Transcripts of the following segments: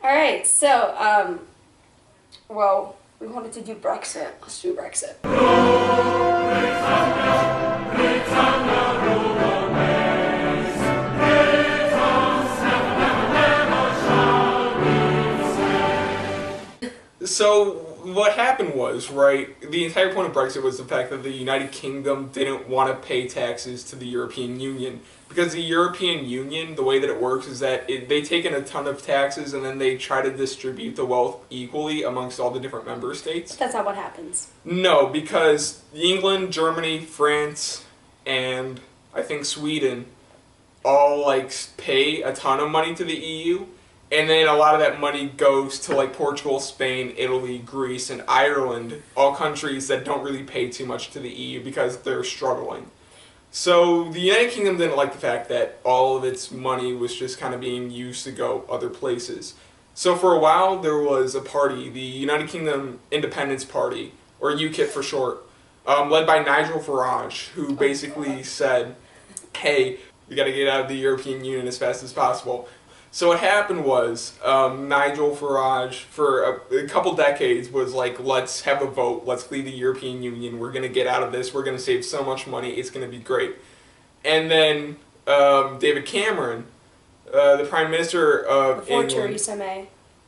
All right, so, well, we wanted to do Brexit. Let's do Brexit. So what happened was, right, the entire point of Brexit was the fact that the United Kingdom didn't want to pay taxes to the European Union. Because the European Union, the way that it works is that they take in a ton of taxes and then they try to distribute the wealth equally amongst all the different member states. That's not what happens. No, because England, Germany, France, and I think Sweden all pay a ton of money to the EU. And then a lot of that money goes to Portugal, Spain, Italy, Greece, and Ireland, all countries that don't really pay too much to the EU because they're struggling. So the United Kingdom didn't like the fact that all of its money was just kind of being used to go other places. So for a while there was a party, the United Kingdom Independence Party, or UKIP for short, led by Nigel Farage, who basically said, hey, we got to get out of the European Union as fast as possible. So what happened was, Nigel Farage, for a couple decades, was like, let's have a vote, let's leave the European Union, we're going to get out of this, we're going to save so much money, it's going to be great. And then David Cameron, the Prime Minister of England,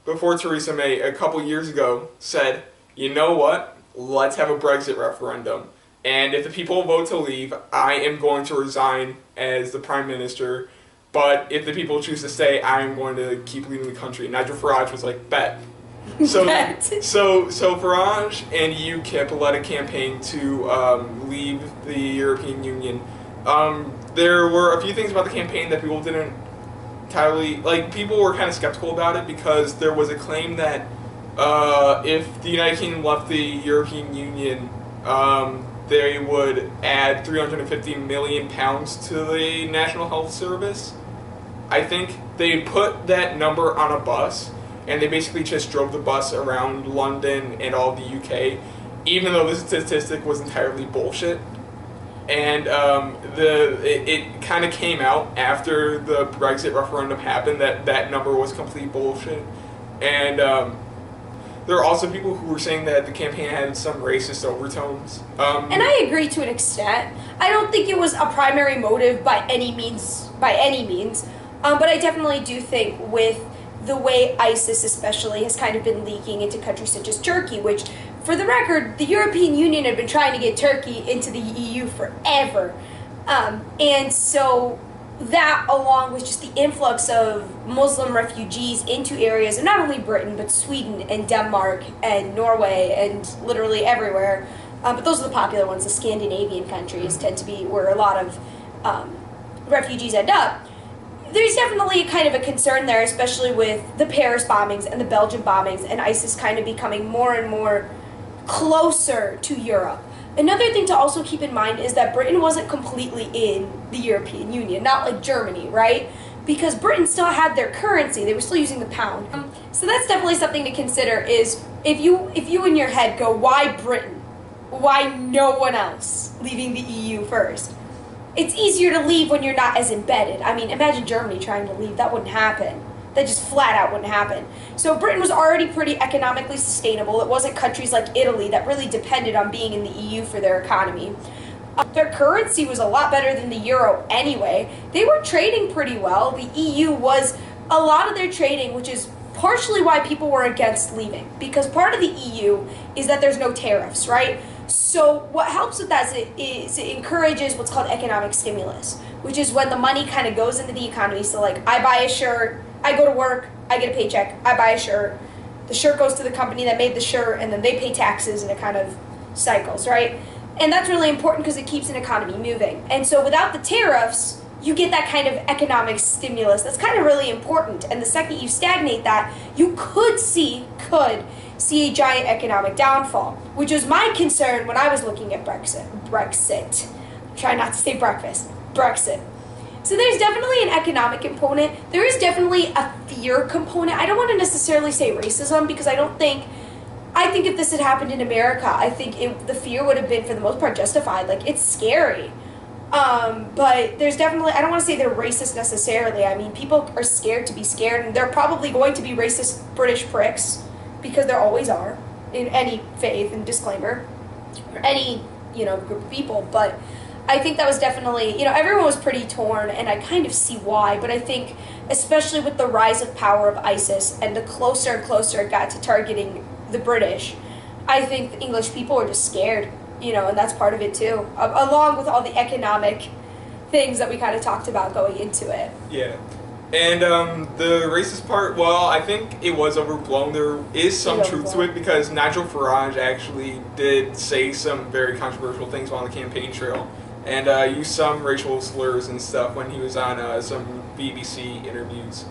before Theresa May, a couple years ago, said, you know what, let's have a Brexit referendum. And if the people vote to leave, I am going to resign as the Prime Minister. But if the people choose to stay, I'm going to keep leading the country. Nigel Farage was like, bet. So, so Farage and UKIP led a campaign to leave the European Union. There were a few things about the campaign that people didn't entirely, people were kind of skeptical about it because there was a claim that if the United Kingdom left the European Union, they would add £350 million to the National Health Service. I think they put that number on a bus, and they basically just drove the bus around London and all of the UK, even though the statistic was entirely bullshit. And it kind of came out after the Brexit referendum happened that that number was complete bullshit. And there are also people who were saying that the campaign had some racist overtones. And I agree to an extent. I don't think it was a primary motive by any means. But I definitely do think with the way ISIS especially has kind of been leaking into countries such as Turkey, which, for the record, the European Union had been trying to get Turkey into the EU forever. And so that, along with just the influx of Muslim refugees into areas of not only Britain, but Sweden and Denmark and Norway and literally everywhere. But those are the popular ones. The Scandinavian countries tend to be where a lot of refugees end up. There's definitely kind of a concern there, especially with the Paris bombings and the Belgian bombings and ISIS kind of becoming more and more closer to Europe. Another thing to also keep in mind is that Britain wasn't completely in the European Union, not like Germany, right? Because Britain still had their currency, they were still using the pound. So that's definitely something to consider is if you in your head go, why Britain? Why no one else leaving the EU first? It's easier to leave when you're not as embedded. I mean, imagine Germany trying to leave, that wouldn't happen. That just flat out wouldn't happen. So Britain was already pretty economically sustainable. It wasn't countries like Italy that really depended on being in the EU for their economy. Their currency was a lot better than the euro anyway. They were trading pretty well. The EU was a lot of their trading, which is partially why people were against leaving. Because part of the EU is that there's no tariffs, right? So what helps with that is it encourages what's called economic stimulus, which is when the money kind of goes into the economy. So like I buy a shirt, I go to work, I get a paycheck, I buy a shirt, the shirt goes to the company that made the shirt, and then they pay taxes, and it kind of cycles, right? And that's really important because it keeps an economy moving. And so without the tariffs, you get that kind of economic stimulus. That's kind of really important. And the second you stagnate that, you could see a giant economic downfall, which was my concern when I was looking at Brexit. Try not to say breakfast. Brexit. So there's definitely an economic component. There is definitely a fear component. I don't want to necessarily say racism because I think if this had happened in America, I think the fear would have been for the most part justified. Like, it's scary. But there's definitely, I don't want to say they're racist necessarily. I mean, people are scared to be scared, and they're probably going to be racist British pricks, because there always are in any faith, and disclaimer, or any, group of people. But I think that was definitely, everyone was pretty torn, and I kind of see why. But I think, especially with the rise of power of ISIS, and the closer and closer it got to targeting the British, I think the English people were just scared, and that's part of it too, along with all the economic things that we kind of talked about going into it. Yeah. And the racist part, well, I think it was overblown. There is some truth to it, because Nigel Farage actually did say some very controversial things on the campaign trail, and used some racial slurs and stuff when he was on some BBC interviews.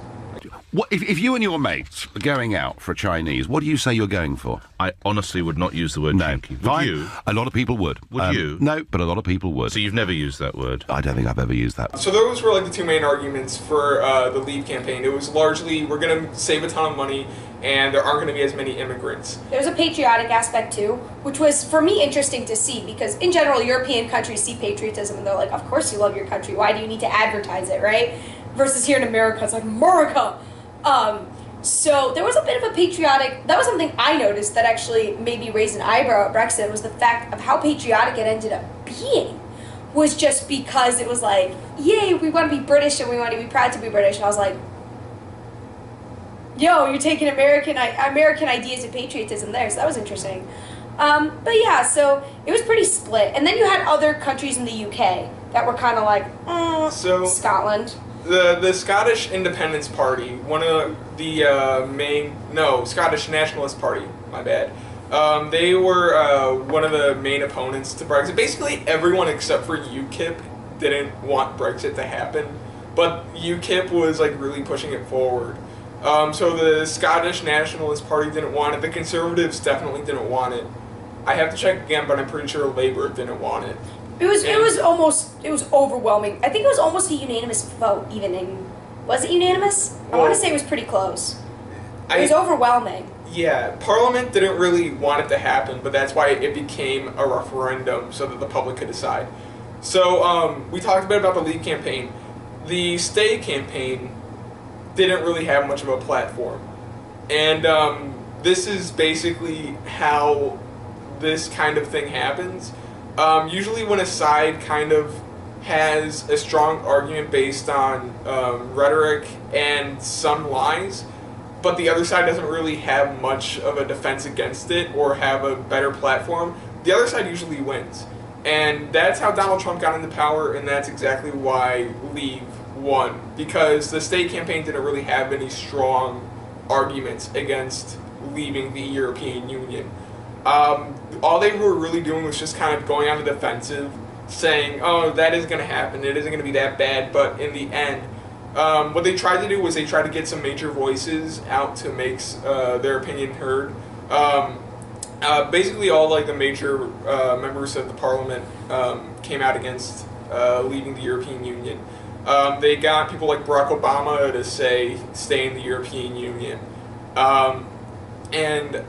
What, if you and your mates are going out for a Chinese, what do you say you're going for? I honestly would not use the word cheeky. Would you? A lot of people would. Would you? No, but a lot of people would. So you've never used that word? I don't think I've ever used that. So those were like the two main arguments for the Leave campaign. It was largely, we're going to save a ton of money, and there aren't going to be as many immigrants. There's a patriotic aspect too, which was, for me, interesting to see, because in general, European countries see patriotism and they're like, of course you love your country, why do you need to advertise it, right? Versus here in America, it's like, America! So there was a bit of a patriotic, that was something I noticed that actually made me raise an eyebrow at Brexit, was the fact of how patriotic it ended up being. Was just because it was like, yay, we want to be British and we want to be proud to be British. And I was like, yo, you're taking American ideas and patriotism there, so that was interesting. But yeah, so it was pretty split. And then you had other countries in the UK that were kind of like, Scotland. The Scottish Independence Party, one of the Scottish Nationalist Party, my bad. They were one of the main opponents to Brexit. Basically, everyone except for UKIP didn't want Brexit to happen, but UKIP was like really pushing it forward. So the Scottish Nationalist Party didn't want it. The Conservatives definitely didn't want it. I have to check again, but I'm pretty sure Labour didn't want it. It was overwhelming. I think it was almost a unanimous vote, was it unanimous? I want to say it was pretty close. It was overwhelming. Yeah, Parliament didn't really want it to happen, but that's why it became a referendum, so that the public could decide. So, we talked a bit about the Leave campaign. The Stay campaign didn't really have much of a platform. And this is basically how this kind of thing happens. Usually when a side kind of has a strong argument based on rhetoric and some lies, but the other side doesn't really have much of a defense against it or have a better platform, the other side usually wins. And that's how Donald Trump got into power, and that's exactly why Leave won. Because the Stay campaign didn't really have any strong arguments against leaving the European Union. All they were really doing was just kind of going on the defensive, saying, oh, that is going to happen, it isn't going to be that bad, but in the end, what they tried to do was they tried to get some major voices out to make their opinion heard. Basically all like the major members of the parliament came out against leaving the European Union. They got people like Barack Obama to say, stay in the European Union. And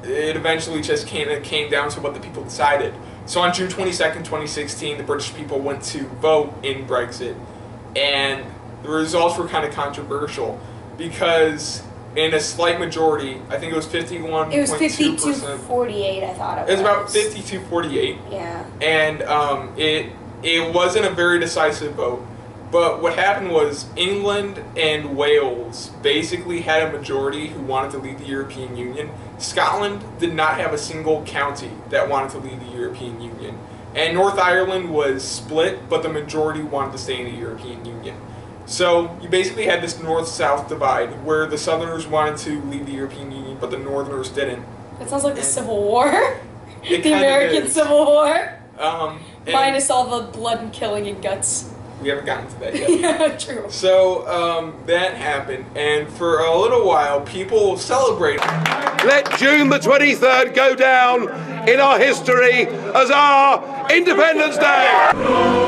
it eventually just came down to what the people decided. So on June 22nd, 2016, the British people went to vote in Brexit, and the results were kind of controversial because in a slight majority, I think it was 51.2%. It was 52-48, I thought it was. It was about 52-48. Yeah. And it wasn't a very decisive vote. But what happened was England and Wales basically had a majority who wanted to leave the European Union. Scotland did not have a single county that wanted to leave the European Union. And North Ireland was split, but the majority wanted to stay in the European Union. So you basically had this north-south divide where the Southerners wanted to leave the European Union, but the Northerners didn't. It sounds like the Civil War. The American Civil War. Minus all the blood and killing and guts. We haven't gotten to that yet. Yeah, true. So that happened, and for a little while, people celebrated. Let June the 23rd go down in our history as our Independence Day.